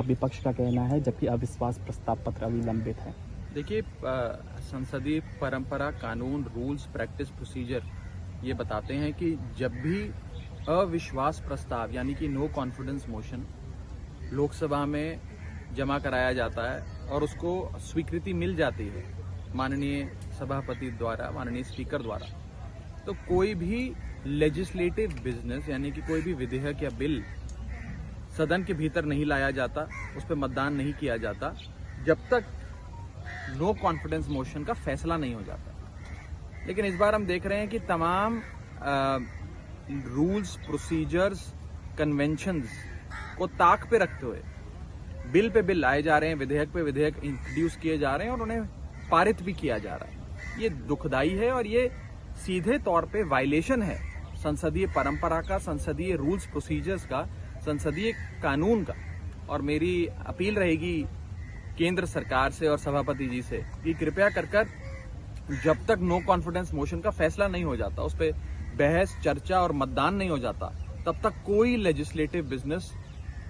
विपक्ष का कहना है, जबकि अविश्वास प्रस्ताव पत्र अभी लंबित है। देखिए, संसदीय परंपरा, कानून, रूल्स, प्रैक्टिस, प्रोसीजर ये बताते हैं कि जब भी अविश्वास प्रस्ताव यानी कि नो कॉन्फिडेंस मोशन लोकसभा में जमा कराया जाता है और उसको स्वीकृति मिल जाती है माननीय सभापति द्वारा, माननीय स्पीकर द्वारा, तो कोई भी लेजिस्लेटिव बिजनेस यानी कि कोई भी विधेयक या बिल सदन के भीतर नहीं लाया जाता, उस पर मतदान नहीं किया जाता जब तक नो कॉन्फिडेंस मोशन का फैसला नहीं हो जाता। लेकिन इस बार हम देख रहे हैं कि तमाम रूल्स, प्रोसीजर्स, कन्वेंशंस को ताक पे रखते हुए बिल पे बिल लाए जा रहे हैं, विधेयक पे विधेयक इंट्रोड्यूस किए जा रहे हैं और उन्हें पारित भी किया जा रहा है। ये दुखदाई है और ये सीधे तौर पे वायलेशन है संसदीय परंपरा का, संसदीय रूल्स प्रोसीजर्स का, संसदीय कानून का। और मेरी अपील रहेगी केंद्र सरकार से और सभापति जी से कि कृपया कर जब तक नो कॉन्फिडेंस मोशन का फैसला नहीं हो जाता, उस पर बहस, चर्चा और मतदान नहीं हो जाता, तब तक कोई लेजिस्लेटिव बिजनेस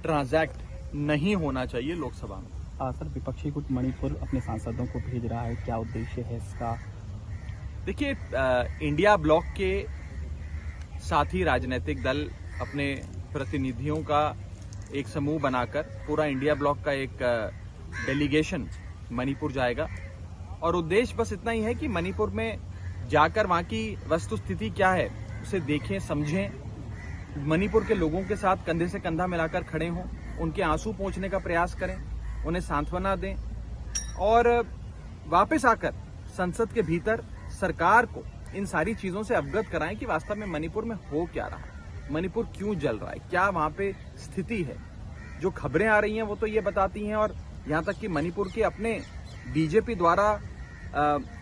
ट्रांजैक्ट नहीं होना चाहिए लोकसभा में। सर, विपक्षी गुट मणिपुर अपने सांसदों को भेज रहा है, क्या उद्देश्य है इसका? देखिए, इंडिया ब्लॉक के साथी राजनीतिक दल अपने प्रतिनिधियों का एक समूह बनाकर पूरा इंडिया ब्लॉक का एक डेलीगेशन मणिपुर जाएगा और उद्देश्य बस इतना ही है कि मणिपुर में जाकर वहां की वस्तुस्थिति क्या है उसे देखें, समझें, मणिपुर के लोगों के साथ कंधे से कंधा मिलाकर खड़े हों, उनके आंसू पोंछने का प्रयास करें, उन्हें सांत्वना दें और वापस आकर संसद के भीतर सरकार को इन सारी चीजों से अवगत कराएं कि वास्तव में मणिपुर में हो क्या रहा है, मणिपुर क्यों जल रहा है, क्या वहां पे स्थिति है। जो खबरें आ रही हैं वो तो ये बताती हैं और यहां तक कि मणिपुर के अपने बीजेपी द्वारा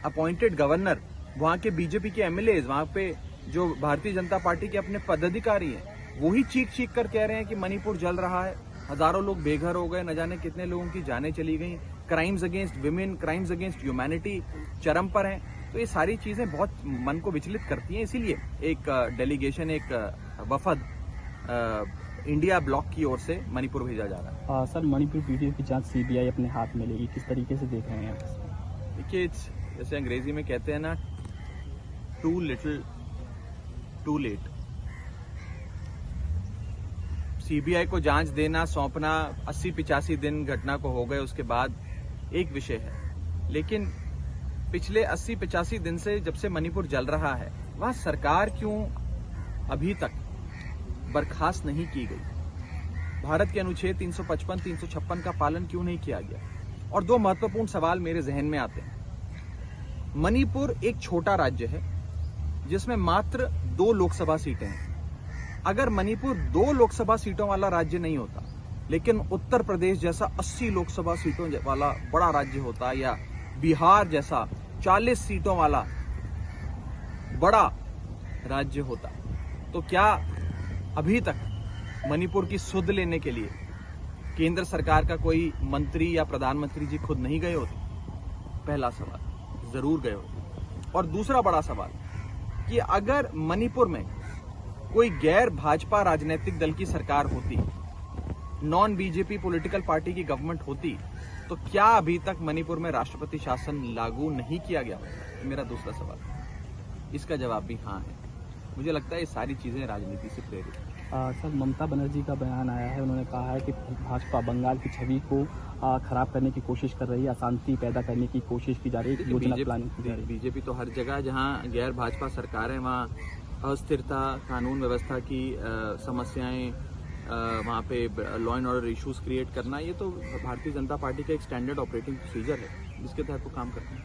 अपॉइंटेड गवर्नर, वहां के बीजेपी के एमएलए, वहां पे जो भारतीय जनता पार्टी के अपने पदाधिकारी हैं, वो ही चीख कर कह रहे हैं कि मणिपुर जल रहा है, हजारों लोग बेघर हो गए, न जाने कितने लोगों की जानें चली गई, crimes against women, crimes against humanity चरम पर हैं। तो ये सारी चीजें बहुत मन को विचलित करती हैं, इसीलिए एक डेलीगेशन, एक वफद इंडिया ब्लॉक की ओर से मणिपुर भेजा जा रहा है। सर, मणिपुर वीडियो की जांच सीबीआई अपने हाथ में लेगी, किस तरीके से देख रहे हैं? देखिए, जैसे अंग्रेजी में कहते हैं ना, too little too late. CBI को जांच देना, सौंपना 80-85 दिन घटना को हो गए उसके बाद एक विषय है, लेकिन पिछले 80-85 दिन से जब से मणिपुर जल रहा है, वहां सरकार क्यों अभी तक बर्खास्त नहीं की गई? भारत के अनुच्छेद 355, 356 का पालन क्यों नहीं किया गया? और दो महत्वपूर्ण सवाल मेरे जहन में आते हैं। मणिपुर एक छोटा राज्य है जिसमें मात्र 2 लोकसभा सीटें हैं। अगर मणिपुर 2 लोकसभा सीटों वाला राज्य नहीं होता, लेकिन उत्तर प्रदेश जैसा 80 लोकसभा सीटों वाला बड़ा राज्य होता, या बिहार जैसा 40 सीटों वाला बड़ा राज्य होता, तो क्या अभी तक मणिपुर की सुध लेने के लिए केंद्र सरकार का कोई मंत्री या प्रधानमंत्री जी खुद नहीं गए होते? पहला सवाल, जरूर गए होते। और दूसरा बड़ा सवाल कि अगर मणिपुर में कोई गैर भाजपा राजनीतिक दल की सरकार होती, नॉन बीजेपी पॉलिटिकल पार्टी की गवर्नमेंट होती, तो क्या अभी तक मणिपुर में राष्ट्रपति शासन लागू नहीं किया गया होता? मेरा दूसरा सवाल, इसका जवाब भी हाँ है। मुझे लगता है ये सारी चीजें राजनीति से प्रेरित हैं। सर, ममता बनर्जी का बयान आया है, उन्होंने कहा है कि भाजपा बंगाल की छवि को खराब करने की कोशिश कर रही है, अशांति पैदा करने की कोशिश की जा रही है, योजना प्लानिंग की जा रही है। बीजेपी तो हर जगह जहां गैर भाजपा सरकार है वहां अस्थिरता, कानून व्यवस्था की समस्याएं, वहां पे law and order issues create करना, ये तो भारतीय जनता पार्टी का एक स्टैंडर्ड ऑपरेटिंग प्रोसीजर है जिसके तहत वो काम करते हैं।